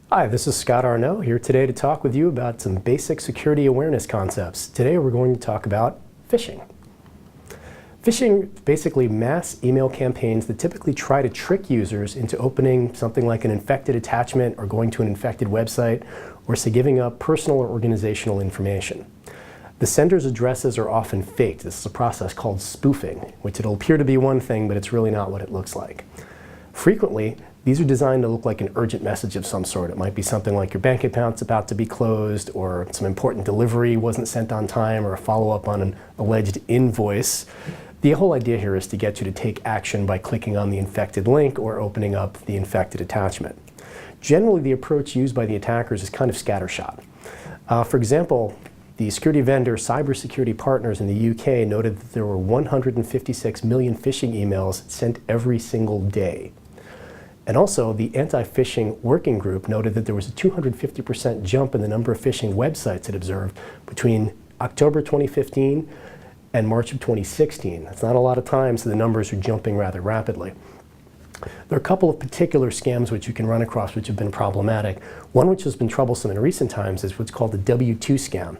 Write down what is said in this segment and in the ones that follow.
Hi, this is Scott Arnaud here today to talk with you about some basic security awareness concepts. Today we're going to talk about phishing. Phishing is basically mass email campaigns that typically try to trick users into opening something like an infected attachment or going to an infected website or say giving up personal or organizational information. The sender's addresses are often faked. This is a process called spoofing, which it'll appear to be one thing, but it's really not what it looks like. Frequently, these are designed to look like an urgent message of some sort. It might be something like your bank account's about to be closed, or some important delivery wasn't sent on time, or a follow-up on an alleged invoice. The whole idea here is to get you to take action by clicking on the infected link or opening up the infected attachment. Generally, the approach used by the attackers is kind of scattershot. For example, the security vendor Cybersecurity Partners in the UK noted that there were 156 million phishing emails sent every single day. And also, the Anti-Phishing Working Group noted that there was a 250% jump in the number of phishing websites it observed between October 2015 and March of 2016. That's not a lot of time, so the numbers are jumping rather rapidly. There are a couple of particular scams which you can run across which have been problematic. One which has been troublesome in recent times is what's called the W-2 scam.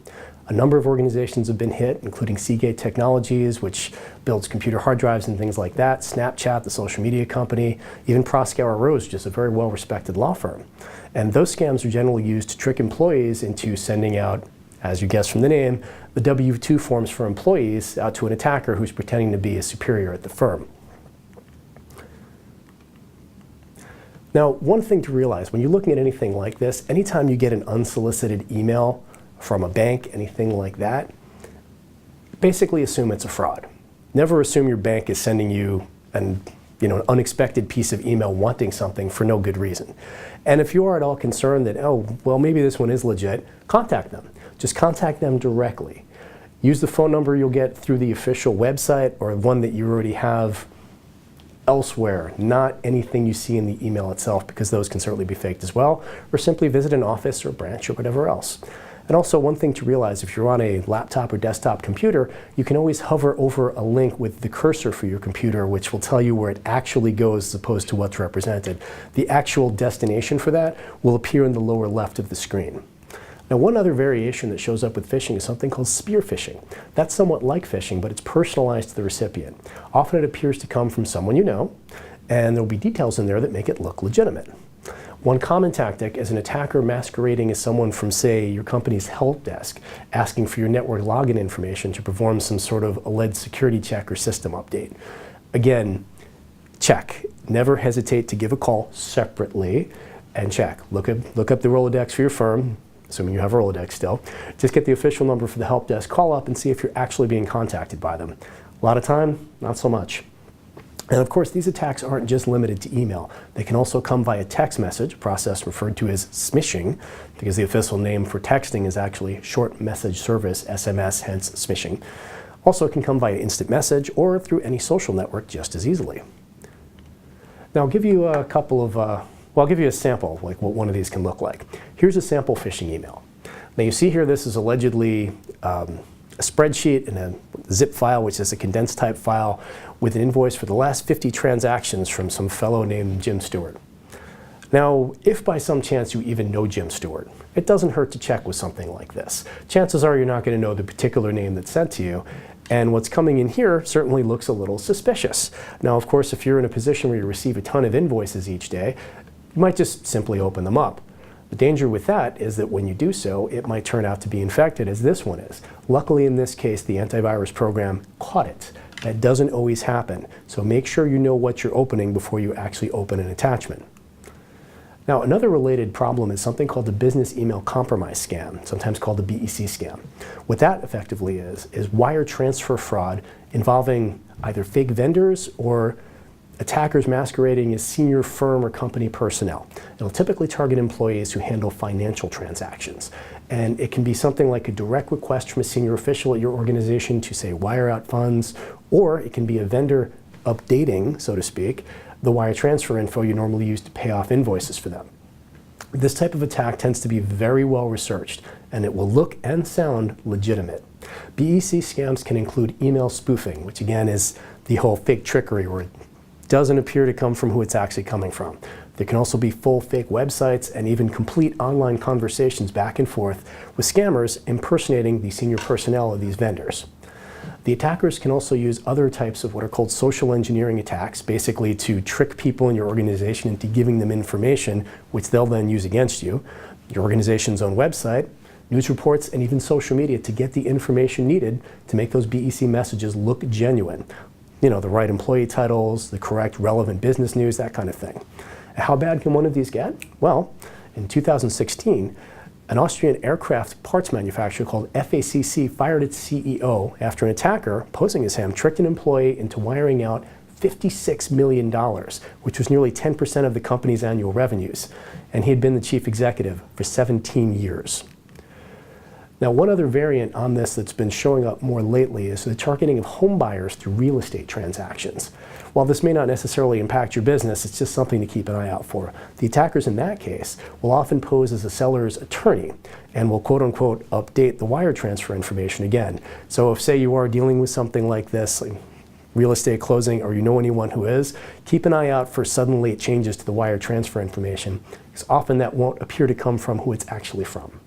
A number of organizations have been hit, including Seagate Technologies, which builds computer hard drives and things like that, Snapchat, the social media company, even Proskauer Rose, which is a very well-respected law firm. And those scams are generally used to trick employees into sending out, as you guessed from the name, the W-2 forms for employees out to an attacker who's pretending to be a superior at the firm. Now, one thing to realize, when you're looking at anything like this, anytime you get an unsolicited email from a bank, anything like that, basically assume it's a fraud. Never assume your bank is sending you an unexpected piece of email wanting something for no good reason. And if you are at all concerned that, oh, well, maybe this one is legit, contact them. Just contact them directly. Use the phone number you'll get through the official website or one that you already have elsewhere, not anything you see in the email itself, because those can certainly be faked as well, or simply visit an office or branch or whatever else. And also, one thing to realize, if you're on a laptop or desktop computer, you can always hover over a link with the cursor for your computer, which will tell you where it actually goes as opposed to what's represented. The actual destination for that will appear in the lower left of the screen. Now, one other variation that shows up with phishing is something called spear phishing. That's somewhat like phishing, but it's personalized to the recipient. Often it appears to come from someone you know, and there will be details in there that make it look legitimate. One common tactic is an attacker masquerading as someone from, say, your company's help desk, asking for your network login information to perform some sort of alleged security check or system update. Again, check. Never hesitate to give a call separately and check. Look up the Rolodex for your firm, assuming you have a Rolodex still. Just get the official number for the help desk, call up and see if you're actually being contacted by them. A lot of time, not so much. And of course, these attacks aren't just limited to email. They can also come via text message, a process referred to as smishing, because the official name for texting is actually short message service, SMS, hence smishing. Also, it can come via instant message or through any social network just as easily. Now, I'll give you a couple of, I'll give you a sample of like what one of these can look like. Here's a sample phishing email. Now, you see here, this is allegedly a spreadsheet in a zip file, which is a condensed type file, with an invoice for the last 50 transactions from some fellow named Jim Stewart. Now, if by some chance you even know Jim Stewart, it doesn't hurt to check with something like this. Chances are you're not going to know the particular name that's sent to you, and what's coming in here certainly looks a little suspicious. Now, of course, if you're in a position where you receive a ton of invoices each day, you might just simply open them up. The danger with that is that when you do so, it might turn out to be infected, as this one is. Luckily, in this case, the antivirus program caught it. That doesn't always happen, so make sure you know what you're opening before you actually open an attachment. Now, another related problem is something called the business email compromise scam, sometimes called the BEC scam. What that effectively is wire transfer fraud involving either fake vendors or attackers masquerading as senior firm or company personnel. It'll typically target employees who handle financial transactions. And it can be something like a direct request from a senior official at your organization to, say, wire out funds, or it can be a vendor updating, so to speak, the wire transfer info you normally use to pay off invoices for them. This type of attack tends to be very well researched, and it will look and sound legitimate. BEC scams can include email spoofing, which again is the whole fake trickery where it doesn't appear to come from who it's actually coming from. There can also be full fake websites and even complete online conversations back and forth with scammers impersonating the senior personnel of these vendors. The attackers can also use other types of what are called social engineering attacks, basically to trick people in your organization into giving them information which they'll then use against you, your organization's own website, news reports, and even social media to get the information needed to make those BEC messages look genuine. You know, the right employee titles, the correct relevant business news, that kind of thing. And how bad can one of these get? Well, in 2016, an Austrian aircraft parts manufacturer called FACC fired its CEO after an attacker, posing as him, tricked an employee into wiring out $56 million, which was nearly 10% of the company's annual revenues. And he had been the chief executive for 17 years. Now, one other variant on this that's been showing up more lately is the targeting of home buyers through real estate transactions. While this may not necessarily impact your business, it's just something to keep an eye out for. The attackers in that case will often pose as a seller's attorney and will quote-unquote update the wire transfer information again. So if, say, you are dealing with something like this, like real estate closing, or you know anyone who is, keep an eye out for sudden late changes to the wire transfer information, because often that won't appear to come from who it's actually from.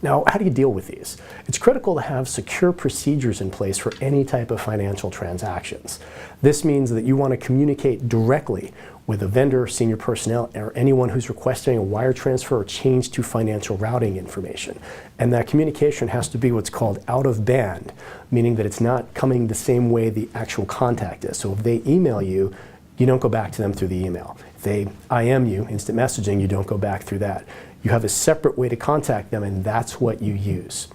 Now, how do you deal with these? It's critical to have secure procedures in place for any type of financial transactions. This means that you want to communicate directly with a vendor, senior personnel, or anyone who's requesting a wire transfer or change to financial routing information. And that communication has to be what's called out of band, meaning that it's not coming the same way the actual contact is. So if they email you, you don't go back to them through the email. If they IM you, instant messaging, you don't go back through that. You have a separate way to contact them, and that's what you use.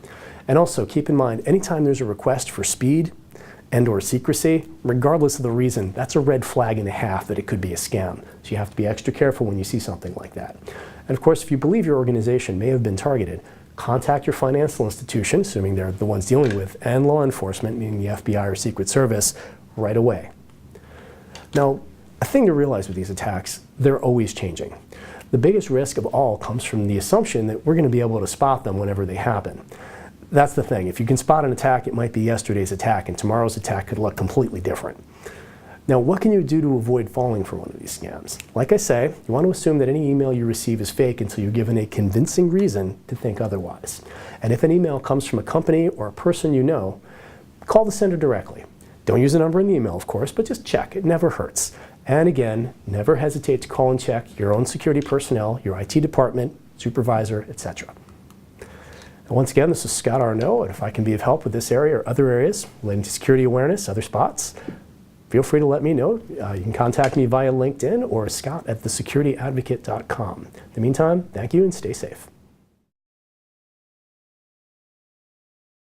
And also, keep in mind, anytime there's a request for speed and/or secrecy, regardless of the reason, that's a red flag and a half that it could be a scam. So you have to be extra careful when you see something like that. And of course, if you believe your organization may have been targeted, contact your financial institution, assuming they're the ones dealing with, and law enforcement, meaning the FBI or Secret Service, right away. Now, a thing to realize with these attacks, they're always changing. The biggest risk of all comes from the assumption that we're going to be able to spot them whenever they happen. That's the thing. If you can spot an attack, it might be yesterday's attack, and tomorrow's attack could look completely different. Now, what can you do to avoid falling for one of these scams? Like I say, you want to assume that any email you receive is fake until you're given a convincing reason to think otherwise. And if an email comes from a company or a person you know, call the sender directly. Don't use a number in the email, of course, but just check. It never hurts. And again, never hesitate to call and check your own security personnel, your IT department, supervisor, etc. And once again, this is Scott Arnaud, and if I can be of help with this area or other areas relating to security awareness, other spots, feel free to let me know. You can contact me via LinkedIn or scott@thesecurityadvocate.com. In the meantime, thank you and stay safe.